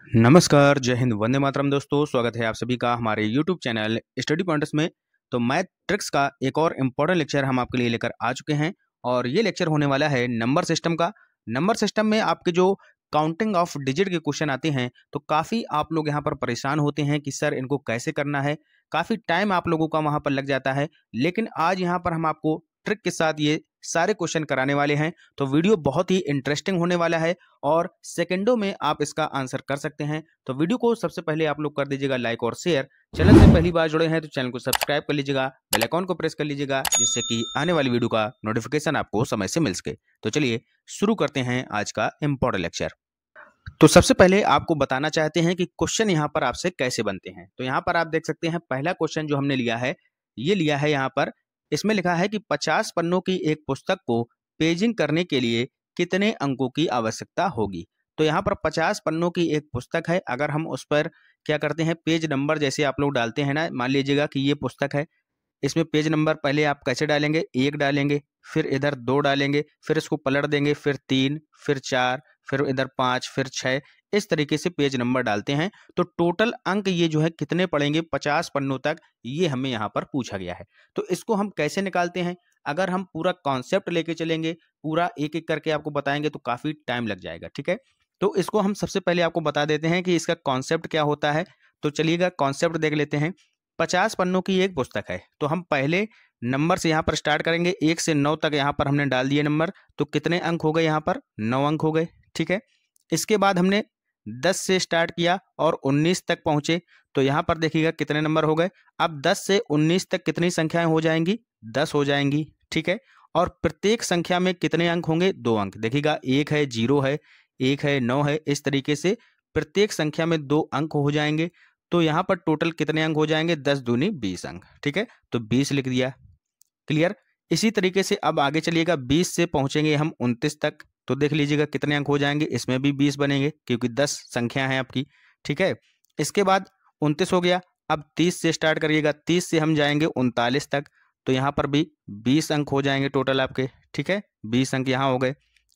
नमस्कार, जय हिंद, वंदे मातरम दोस्तों। स्वागत है आप सभी का हमारे यूट्यूब चैनल स्टडी पॉइंट्स में। तो मैथ ट्रिक्स का एक और इम्पॉर्टेंट लेक्चर हम आपके लिए लेकर आ चुके हैं और ये लेक्चर होने वाला है नंबर सिस्टम का। नंबर सिस्टम में आपके जो काउंटिंग ऑफ डिजिट के क्वेश्चन आते हैं तो काफ़ी आप लोग यहाँ पर परेशान होते हैं कि सर इनको कैसे करना है। काफ़ी टाइम आप लोगों का वहाँ पर लग जाता है, लेकिन आज यहाँ पर हम आपको ट्रिक के साथ ये सारे क्वेश्चन कराने वाले हैं। तो वीडियो बहुत ही इंटरेस्टिंग होने वाला है और सेकंडों में आप इसका आंसर कर सकते हैं। तो वीडियो को सबसे पहले आप लोग कर दीजिएगा लाइक और शेयर। चैनल से पहली बार जुड़े हैं तो चैनल को सब्सक्राइब कर लीजिएगा, बेल आइकन को प्रेस कर लीजिएगा, जिससे कि आने वाली वीडियो का नोटिफिकेशन आपको समय से मिल सके। तो चलिए शुरू करते हैं आज का इम्पोर्टेंट लेक्चर। तो सबसे पहले आपको बताना चाहते हैं कि क्वेश्चन यहाँ पर आपसे कैसे बनते हैं। तो यहाँ पर आप देख सकते हैं पहला क्वेश्चन जो हमने लिया है, ये लिया है यहाँ पर। इसमें लिखा है कि 50 पन्नों की एक पुस्तक को पेजिंग करने के लिए कितने अंकों की आवश्यकता होगी। तो यहाँ पर 50 पन्नों की एक पुस्तक है। अगर हम उस पर क्या करते हैं, पेज नंबर जैसे आप लोग डालते हैं ना, मान लीजिएगा कि ये पुस्तक है, इसमें पेज नंबर पहले आप कैसे डालेंगे, 1 डालेंगे, फिर इधर 2 डालेंगे, फिर इसको पलट देंगे, फिर 3, फिर 4, फिर इधर 5, फिर 6, इस तरीके से पेज नंबर डालते हैं। तो टोटल अंक ये जो है कितने पड़ेंगे 50 पन्नों तक, ये हमें यहाँ पर पूछा गया है। तो इसको हम कैसे निकालते हैं, अगर हम पूरा कॉन्सेप्ट लेके चलेंगे, पूरा एक एक करके आपको बताएंगे तो काफ़ी टाइम लग जाएगा, ठीक है। तो इसको हम सबसे पहले आपको बता देते हैं कि इसका कॉन्सेप्ट क्या होता है। तो चलिएगा कॉन्सेप्ट देख लेते हैं। 50 पन्नों की एक पुस्तक है, तो हम पहले नंबर से यहाँ पर स्टार्ट करेंगे। 1 से 9 तक यहाँ पर हमने डाल दिए नंबर, तो कितने अंक हो गए यहाँ पर, 9 अंक हो गए, ठीक है। इसके बाद हमने 10 से स्टार्ट किया और 19 तक पहुंचे, तो यहाँ पर देखिएगा कितने नंबर हो गए। अब 10 से 19 तक कितनी संख्याएं हो जाएंगी, 10 हो जाएंगी, ठीक है। और प्रत्येक संख्या में कितने अंक होंगे, 2 अंक। देखिएगा 1 है, 0 है, 1 है, 9 है, इस तरीके से प्रत्येक संख्या में 2 अंक हो जाएंगे। तो यहाँ पर टोटल कितने अंक हो जाएंगे, 10 दूनी 20 अंक, ठीक है। तो 20 लिख दिया, क्लियर। इसी तरीके से अब आगे चलिएगा, 20 से पहुंचेंगे हम 29 तक, तो देख लीजिएगा कितने अंक हो जाएंगे, इसमें भी 20 बनेंगे क्योंकि 10 संख्या है आपकी, ठीक है। इसके बाद 29 हो गया। अब 30 से स्टार्ट करिएगा, 30 से हम जाएंगे 39 तक, तो यहाँ पर भी 20 अंक हो जाएंगे टोटल आपके, ठीक है। 20 अंक यहाँ हो गए।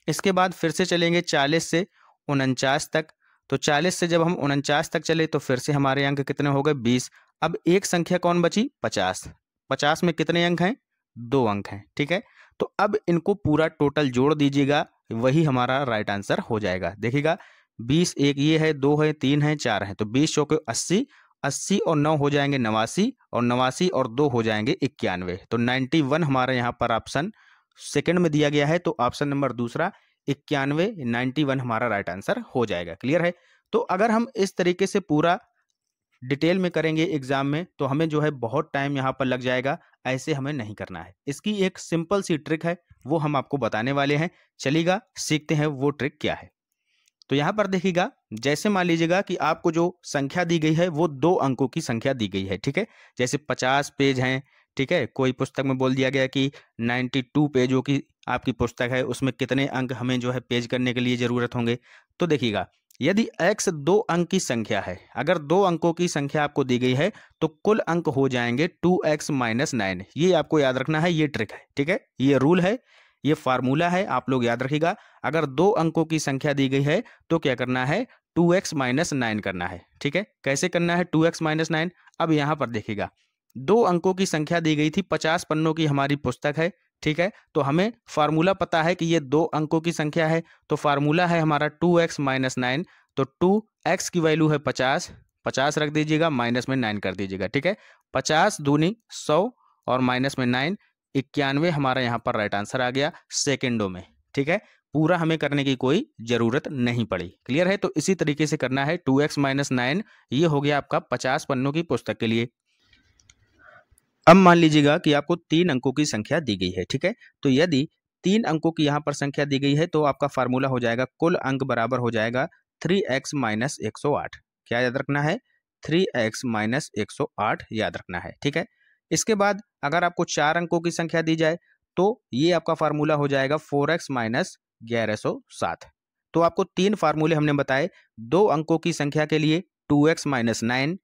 इसके बाद फिर से चलेंगे 40 से 49 तक, तो 40 से जब हम 49 तक चले तो फिर से हमारे अंक कितने हो गए, 20। अब एक संख्या कौन बची, 50। 50 में कितने अंक हैं, 2 अंक हैं, ठीक है। तो अब इनको पूरा टोटल जोड़ दीजिएगा, वही हमारा राइट आंसर हो जाएगा। देखिएगा 20, एक ये है, 2 है, 3 है, 4 है, तो 20 चौके 80, 80 और 9 हो जाएंगे 89, और 89 और 2 हो जाएंगे 91। तो 91 हमारा यहाँ पर ऑप्शन सेकंड में दिया गया है, तो ऑप्शन नंबर दूसरा 91, 91 हमारा राइट आंसर हो जाएगा। क्लियर है। तो अगर हम इस तरीके से पूरा डिटेल में करेंगे एग्जाम में तो हमें जो है बहुत टाइम यहाँ पर लग जाएगा, ऐसे हमें नहीं करना है। इसकी एक सिंपल सी ट्रिक है, वो हम आपको बताने वाले हैं। चलिएगा सीखते हैं वो ट्रिक क्या है। तो यहाँ पर देखिएगा, जैसे मान लीजिएगा कि आपको जो संख्या दी गई है वो 2 अंकों की संख्या दी गई है, ठीक है। जैसे 50 पेज हैं, ठीक है। कोई पुस्तक में बोल दिया गया कि 92 पेजों की आपकी पुस्तक है, उसमें कितने अंक हमें जो है पेज करने के लिए ज़रूरत होंगे। तो देखिएगा, यदि x 2 अंक की संख्या है, अगर 2 अंकों की संख्या आपको दी गई है तो कुल अंक हो जाएंगे 2x - 9। ये आपको याद रखना है, ये ट्रिक है, ठीक है। ये रूल है, ये फार्मूला है, आप लोग याद रखिएगा। अगर 2 अंकों की संख्या दी गई है तो क्या करना है, 2x - 9 करना है, ठीक है। कैसे करना है 2x - 9, अब यहाँ पर देखिएगा 2 अंकों की संख्या दी गई थी, 50 पन्नों की हमारी पुस्तक है, ठीक है। तो हमें फार्मूला पता है कि ये 2 अंकों की संख्या है, तो फार्मूला है हमारा 2x - 9। तो 2x की वैल्यू है 50, 50 रख दीजिएगा, माइनस में 9 कर दीजिएगा, ठीक है। 50 दूनी 100 और माइनस में 9, 91 हमारा यहाँ पर राइट आंसर आ गया सेकेंडों में, ठीक है। पूरा हमें करने की कोई जरूरत नहीं पड़ी। क्लियर है। तो इसी तरीके से करना है 2x - 9, ये हो गया आपका 50 पन्नों की पुस्तक के लिए। अब मान लीजिएगा कि आपको 3 अंकों की संख्या दी गई है, ठीक है। तो यदि 3 अंकों की यहाँ पर संख्या दी गई है तो आपका फार्मूला हो जाएगा, कुल अंक बराबर हो जाएगा 3x - 108। क्या याद रखना है, 3x - 108 याद रखना है, ठीक है। इसके बाद अगर आपको 4 अंकों की संख्या दी जाए तो ये आपका फार्मूला हो जाएगा 4x - 1107। तो आपको 3 फार्मूले हमने बताए, 2 अंकों की संख्या के लिए 2x - 9,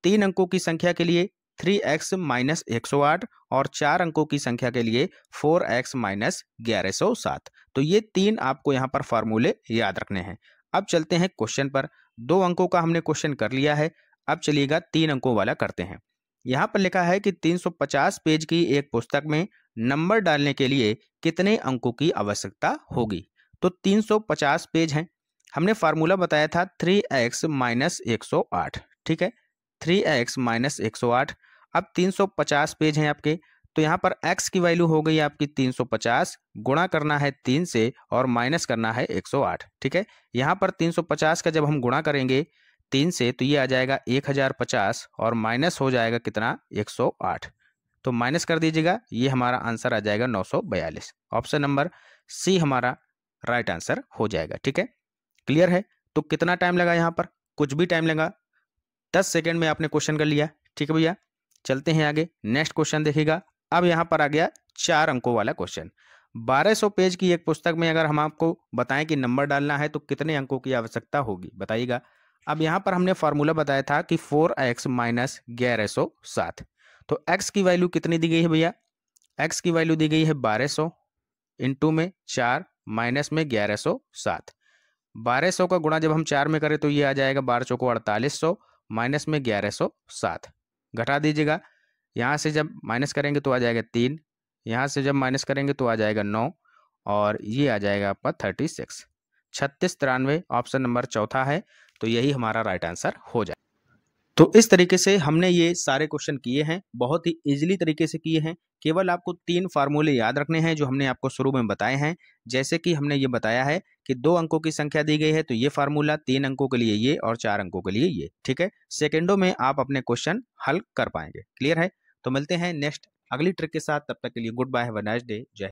3 अंकों की संख्या के लिए 3x - 108 और 4 अंकों की संख्या के लिए 4x - 1107। तो ये 3 आपको यहाँ पर फार्मूले याद रखने हैं। अब चलते हैं क्वेश्चन पर। 2 अंकों का हमने क्वेश्चन कर लिया है, अब चलिएगा 3 अंकों वाला करते हैं। यहाँ पर लिखा है कि 350 पेज की एक पुस्तक में नंबर डालने के लिए कितने अंकों की आवश्यकता होगी। तो 350 पेज हैं, हमने फार्मूला बताया था 3x माइनस 108, ठीक है, 3x माइनस 108। अब 350 पेज हैं आपके, तो यहाँ पर x की वैल्यू हो गई आपकी 350, गुणा करना है 3 से और माइनस करना है 108, ठीक है। यहाँ पर 350 का जब हम गुणा करेंगे 3 से तो ये आ जाएगा 1050 और माइनस हो जाएगा कितना 108, तो माइनस कर दीजिएगा, ये हमारा आंसर आ जाएगा 942। ऑप्शन नंबर सी हमारा राइट आंसर हो जाएगा, ठीक है। क्लियर है। तो कितना टाइम लगा यहाँ पर, कुछ भी टाइम लगा, 10 सेकेंड में आपने क्वेश्चन कर लिया, ठीक है भैया। चलते हैं आगे, नेक्स्ट क्वेश्चन देखिएगा। अब यहाँ पर आ गया 4 अंकों वाला क्वेश्चन। 1200 पेज की एक पुस्तक में अगर हम आपको बताएं कि नंबर डालना है तो कितने अंकों की आवश्यकता होगी, बताइएगा। अब यहाँ पर हमने फार्मूला बताया था कि 4x माइनस 1107। तो x की वैल्यू कितनी दी गई है भैया, x की वैल्यू दी गई है 1200, इंटू में 4 माइनस में 1107। 1200 का गुणा जब हम 4 में करें तो ये आ जाएगा 12 चौको 4800 माइनस में 1107, घटा दीजिएगा। यहाँ से जब माइनस करेंगे तो आ जाएगा 3, यहाँ से जब माइनस करेंगे तो आ जाएगा 9 और ये आ जाएगा आपका 36। 3693 ऑप्शन नंबर चौथा है, तो यही हमारा राइट आंसर हो जाए। तो इस तरीके से हमने ये सारे क्वेश्चन किए हैं, बहुत ही इजीली तरीके से किए हैं। केवल आपको 3 फार्मूले याद रखने हैं जो हमने आपको शुरू में बताए हैं। जैसे कि हमने ये बताया है कि 2 अंकों की संख्या दी गई है तो ये फार्मूला, 3 अंकों के लिए ये और 4 अंकों के लिए ये, ठीक है। सेकेंडों में आप अपने क्वेश्चन हल कर पाएंगे। क्लियर है। तो मिलते हैं नेक्स्ट अगली ट्रिक के साथ, तब तक के लिए good bye, have a nice day, जय।